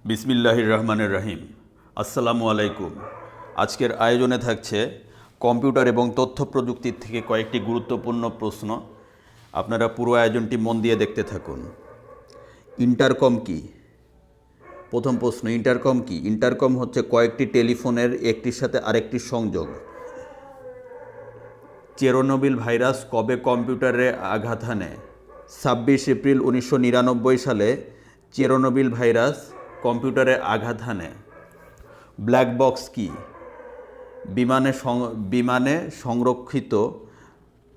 বিসমিল্লাহির রহমানির রহিম। আসসালামু আলাইকুম। আজকের আয়োজনে থাকছে কম্পিউটার এবং তথ্য প্রযুক্তির থেকে কয়েকটি গুরুত্বপূর্ণ প্রশ্ন। আপনারা পুরো আয়োজনটি মন দিয়ে দেখতে থাকুন। ইন্টারকম কি? প্রথম প্রশ্ন, ইন্টারকম কি? ইন্টারকম হচ্ছে কয়েকটি টেলিফোনের একটির সাথে আরেকটির সংযোগ। চেরনোবিল ভাইরাস কবে কম্পিউটারে আঘাত হানে? 26 এপ্রিল 1999 সালে চেরনোবিল ভাইরাস কম্পিউটারে আঘাত হানে। ব্ল্যাক বক্স কি? বিমানে সংরক্ষিত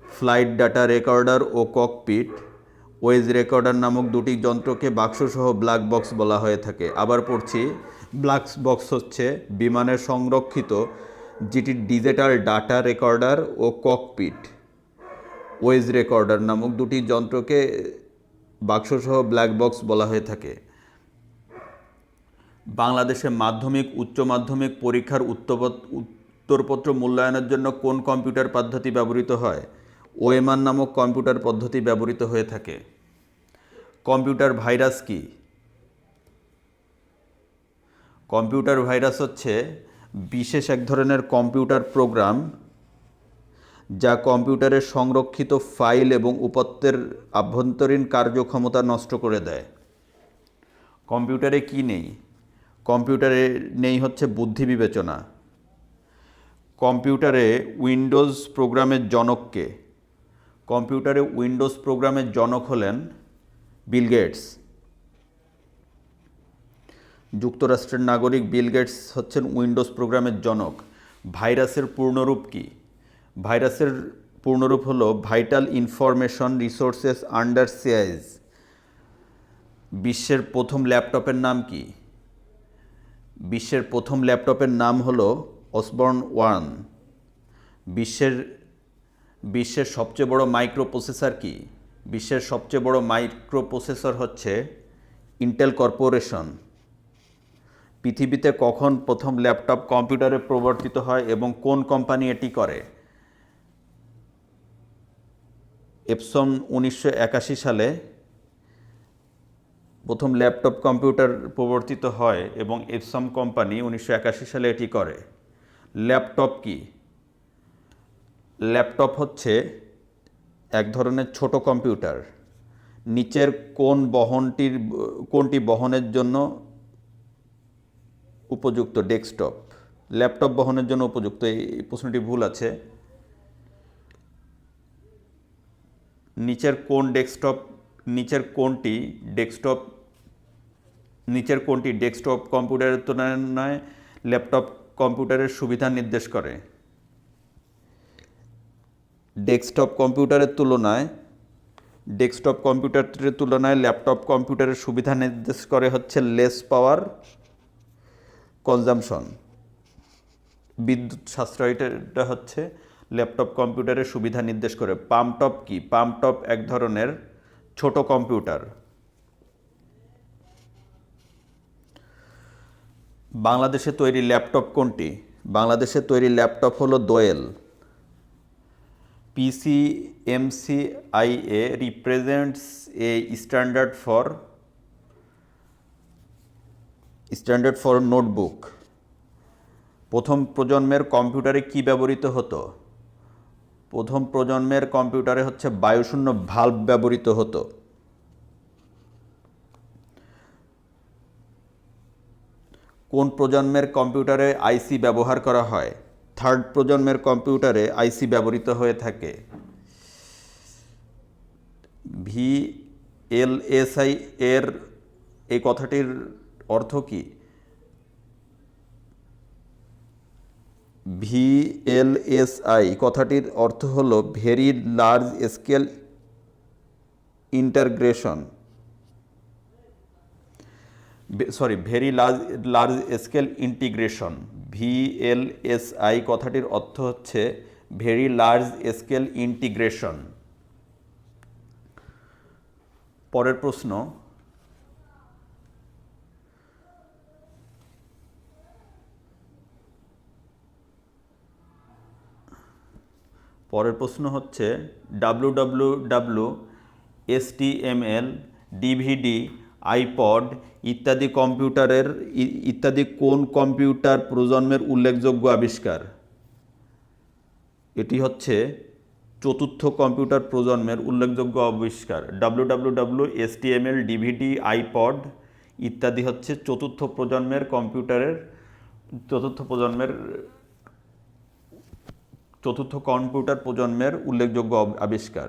ফ্লাইট ডাটা রেকর্ডার ও ককপিট ওয়েজ রেকর্ডার নামক দুটি যন্ত্রকে বাক্সসহ ব্ল্যাক বক্স বলা হয়ে থাকে। আবার পড়ছি, ব্ল্যাক বক্স হচ্ছে বিমানে সংরক্ষিত যেটি ডিজিটাল ডাটা রেকর্ডার ও ককপিট ওয়েজ রেকর্ডার নামক দুটি যন্ত্রকে বাক্সসহ ব্ল্যাক বক্স বলা হয়ে থাকে। বাংলাদেশে মাধ্যমিক উচ্চ মাধ্যমিক পরীক্ষার উত্তরপত্র মূল্যায়নের জন্য কোন কম্পিউটার পদ্ধতি ব্যবহৃত হয়? ওএমআর নামক কম্পিউটার পদ্ধতি ব্যবহৃত হয়ে থাকে। কম্পিউটার ভাইরাস কি? কম্পিউটার ভাইরাস হচ্ছে বিশেষ এক ধরনের কম্পিউটার প্রোগ্রাম যা কম্পিউটারে সংরক্ষিত ফাইল এবং উপাত্তের আভ্যন্তরীণ কার্যক্ষমতা নষ্ট করে দেয়। কম্পিউটারে কি নেই? কম্পিউটারে নেই হচ্ছে বুদ্ধি বিবেচনা। কম্পিউটারে উইন্ডোজ প্রোগ্রামের জনক কে? কম্পিউটারে উইন্ডোজ প্রোগ্রামের জনক হলেন বিল গেটস। যুক্তরাষ্ট্রের নাগরিক বিল গেটস হচ্ছেন উইন্ডোজ প্রোগ্রামের জনক। ভাইরাসের পূর্ণরূপ কি? ভাইরাসের পূর্ণরূপ হলো ভাইটাল ইনফরমেশন রিসোর্সেস আন্ডার সিআইজ। বিশ্বের প্রথম ল্যাপটপের নাম কি? বিশ্বের প্রথম ল্যাপটপের নাম হলো অসবর্ন 1। বিশ্বের সবচেয়ে বড় মাইক্রোপ্রসেসর কি? বিশ্বের সবচেয়ে বড় মাইক্রোপ্রসেসর হচ্ছে ইন্টেল কর্পোরেশন। পৃথিবীতে কখন প্রথম ল্যাপটপ কম্পিউটারে প্রবর্তিত হয় এবং কোন কোম্পানি এটি করে? এপসন 1981 সালে প্রথম ল্যাপটপ কম্পিউটার প্রবর্তিত হয় এবং এপসম কোম্পানি 1981 সালে এটি করে। ল্যাপটপ কি? ল্যাপটপ হচ্ছে এক ধরনের ছোট কম্পিউটার। নিচের কোনটি বহনের জন্য উপযুক্ত? ডেস্কটপ। ল্যাপটপ বহনের জন্য উপযুক্ত। এই প্রশ্নটি ভুল আছে। নিচের কোনটি ডেস্কটপ কম্পিউটারের তুলনায় ল্যাপটপ কম্পিউটারের সুবিধা নির্দেশ করে? ডেস্কটপ কম্পিউটারের তুলনায় ল্যাপটপ কম্পিউটারের সুবিধা নির্দেশ করে হচ্ছে লেস পাওয়ার কনজামশন। বিদ্যুৎ সাশ্রয়টা হচ্ছে ল্যাপটপ কম্পিউটারের সুবিধা নির্দেশ করে। পামটপ কি? পামটপ এক ধরনের ছোট কম্পিউটার। বাংলাদেশে তৈরি ল্যাপটপ কোনটি? বাংলাদেশে তৈরি ল্যাপটপ হলো দোয়েল। PCMCIA represents a standard for notebook. প্রথম প্রজন্মের কম্পিউটারে কি ব্যবহৃত হতো? প্রথম প্রজন্মের কম্পিউটারে হচ্ছে বায়ুশূন্য ভাল্ব ব্যবহৃত হতো। কোন প্রজন্মের কম্পিউটারে আইসি ব্যবহার করা হয়? থার্ড প্রজন্মের কম্পিউটারে আইসি ব্যবহৃত হয়ে থাকে। VLSI এর এই কথাটির অর্থ কি? VLSI কথাটির অর্থ হলো very large scale integration. VLSI কথাটির অর্থ হচ্ছে ভেরি লার্জ স্কেল ইন্টিগ্রেশন। পরের প্রশ্ন, হচ্ছে www, HTML, DVD, আইপড ইত্যাদি কোন কম্পিউটার প্রজন্মের উল্লেখযোগ্য আবিষ্কার? এটি হচ্ছে চতুর্থ কম্পিউটার প্রজন্মের উল্লেখযোগ্য আবিষ্কার। ডাব্লিউডাব্লিউডাব্লিউ, HTML, DVD, আইপড ইত্যাদি হচ্ছে চতুর্থ কম্পিউটার প্রজন্মের উল্লেখযোগ্য আবিষ্কার।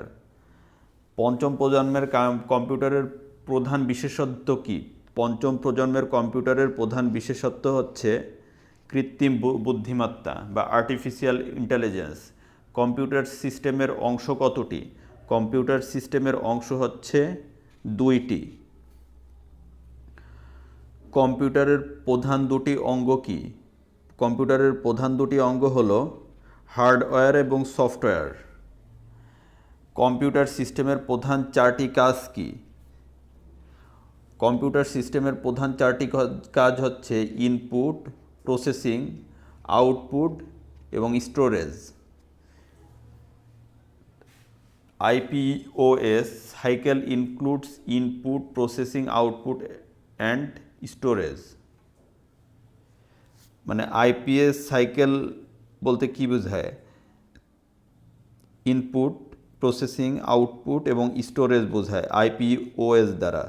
পঞ্চম প্রজন্মের কম্পিউটারের প্রধান বিশেষত্ব কি? পঞ্চম প্রজন্মের কম্পিউটারের প্রধান বিশেষত্ব হচ্ছে কৃত্রিম বুদ্ধিমত্তা বা আর্টিফিশিয়াল ইন্টেলিজেন্স। কম্পিউটার সিস্টেমের অংশ কতটি? কম্পিউটার সিস্টেমের অংশ হচ্ছে 2টি। কম্পিউটারের প্রধান দুটি অঙ্গ কি? কম্পিউটারের প্রধান দুটি অঙ্গ হলো হার্ডওয়্যার এবং সফটওয়্যার। কম্পিউটার সিস্টেমের প্রধান 4টি কাজ কি? কম্পিউটার সিস্টেমের প্রধান 4টি কাজ হচ্ছে ইনপুট, প্রসেসিং, আউটপুট এবং storage. IPOS cycle includes input, processing, output and storage. মানে IPS সাইকেল বলতে কি বোঝায়? ইনপুট, প্রসেসিং, আউটপুট এবং স্টোরেজ বোঝায় IPOS দ্বারা।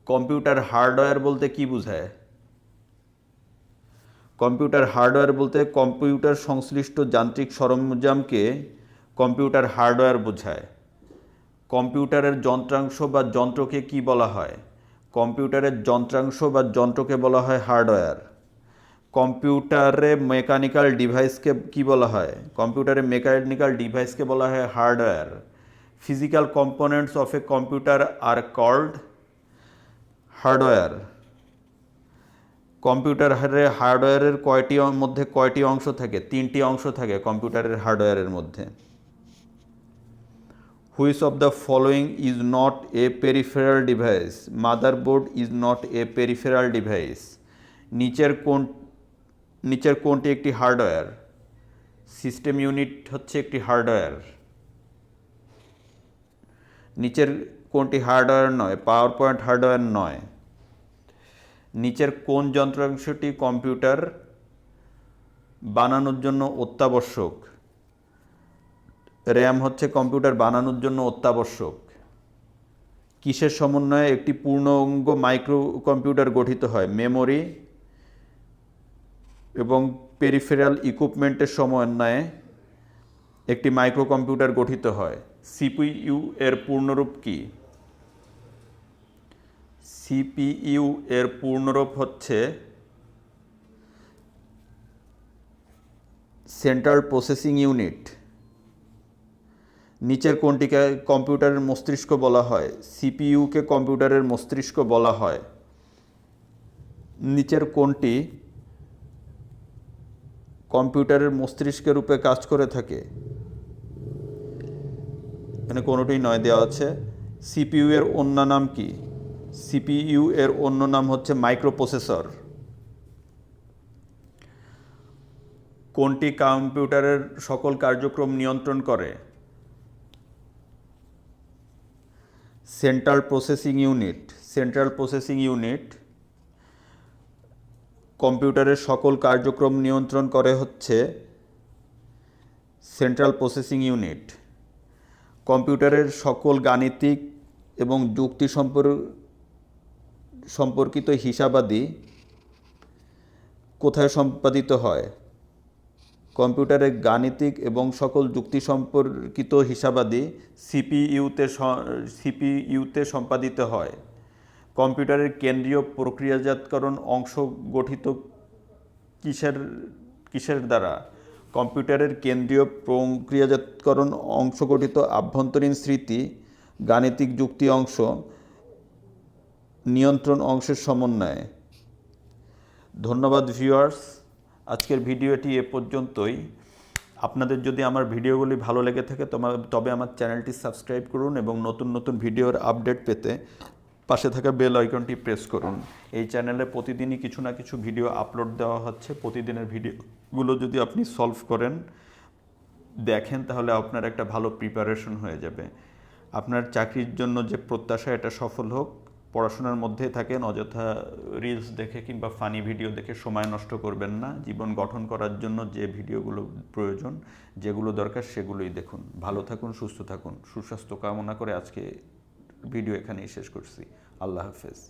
কম্পিউটার হার্ডওয়্যার বলতে কি বোঝায়? কম্পিউটার হার্ডওয়্যার বলতে কম্পিউটার সংশ্লিষ্ট যান্ত্রিক সরঞ্জামকে কম্পিউটার হার্ডওয়্যার বোঝায়। কম্পিউটারের যন্ত্রাংশ বা যন্ত্রকে কি বলা হয়? কম্পিউটারের যন্ত্রাংশ বা যন্ত্রকে বলা হয় হার্ডওয়্যার। কম্পিউটারে মেকানিক্যাল ডিভাইসকে কি বলা হয়? কম্পিউটারে মেকানিক্যাল ডিভাইসকে বলা হয় hardware. Physical components of a computer are called hardware. হার্ডওয়্যারের মধ্যে কয়টি অংশ থাকে? 3টি অংশ থাকে কম্পিউটারের হার্ডওয়্যারের মধ্যে। Which of the following is not a peripheral device? Motherboard is not a peripheral device. নিচের কোনটি একটি হার্ডওয়্যার? সিস্টেম ইউনিট হচ্ছে একটি হার্ডওয়্যার। নিচের কোনটি হার্ডওয়্যার নয়? পাওয়ার পয়েন্ট হার্ডওয়্যার নয়। নিচের কোন যন্ত্রাংশটি কম্পিউটার বানানোর জন্য অত্যাবশ্যক? র্যাম হচ্ছে কম্পিউটার বানানোর জন্য অত্যাবশ্যক। কিসের সমন্বয়ে একটি পূর্ণাঙ্গ মাইক্রো কম্পিউটার গঠিত হয়? মেমোরি এবং পেরিফেরাল ইকুইপমেন্টের সমন্বয়ে একটি মাইক্রো কম্পিউটার গঠিত হয়। CPU এর পূর্ণরূপ কি? CPU এর পূর্ণরূপ হচ্ছে সেন্ট্রাল প্রসেসিং ইউনিট। নিচের কোনটিকে কম্পিউটারের মস্তিষ্ক বলা হয়? CPU-কে কম্পিউটারের মস্তিষ্ক বলা হয়। নিচের কোনটি কম্পিউটারের মস্তিষ্কের রূপে কাজ করে থাকে? এখানে কোনোটি নয় দেওয়া আছে। CPU এর অন্য নাম কি? CPU এর অন্য নাম হচ্ছে মাইক্রোপ্রসেসর। কোনটি কম্পিউটারের সকল কার্যক্রম নিয়ন্ত্রণ করে? Central processing unit. Central processing unit কম্পিউটারের সকল কার্যক্রম নিয়ন্ত্রণ করে হচ্ছে সেন্ট্রাল প্রসেসিং ইউনিট। কম্পিউটারের সকল গাণিতিক এবং যুক্তি সম্পর্কিত হিসাবাদি কোথায় সম্পাদিত হয়? কম্পিউটারের গাণিতিক এবং সকল যুক্তি সম্পর্কিত হিসাবাদি CPU-তে সম্পাদিত হয়। কম্পিউটারের কেন্দ্রীয় প্রক্রিয়াজাতকরণ অংশ গঠিত কিসের দ্বারা? কম্পিউটারের কেন্দ্রীয় প্রক্রিয়াজাতকরণ অংশ গঠিত আভ্যন্তরীণ স্মৃতি, গাণিতিক যুক্তি অংশ, নিয়ন্ত্রণ অংশের সমন্বয়ে। ধন্যবাদ ভিউয়ার্স, আজকের ভিডিওটি এ পর্যন্তই। আপনাদের যদি আমার ভিডিওগুলি ভালো লেগে থাকে তবে আমার চ্যানেলটি সাবস্ক্রাইব করুন এবং নতুন নতুন ভিডিওর আপডেট পেতে পাশে থাকা বেল আইকনটি প্রেস করুন। এই চ্যানেলে প্রতিদিনই কিছু না কিছু ভিডিও আপলোড দেওয়া হচ্ছে। প্রতিদিনের ভিডিওগুলো যদি আপনি সলভ করেন দেখেন তাহলে আপনার একটা ভালো প্রিপারেশন হয়ে যাবে। আপনার চাকরির জন্য যে প্রত্যাশা এটা সফল হোক, পড়াশোনার মধ্যে থাকেন, অযথা রিলস দেখে কিংবা ফানি ভিডিও দেখে সময় নষ্ট করবেন না। জীবন গঠন করার জন্য যে ভিডিওগুলো প্রয়োজন, যেগুলো দরকার সেগুলোই দেখুন। ভালো থাকুন, সুস্থ থাকুন, সুস্বাস্থ্য কামনা করে আজকে ভিডিও এখানেই শেষ করছি। আল্লাহ হাফেজ।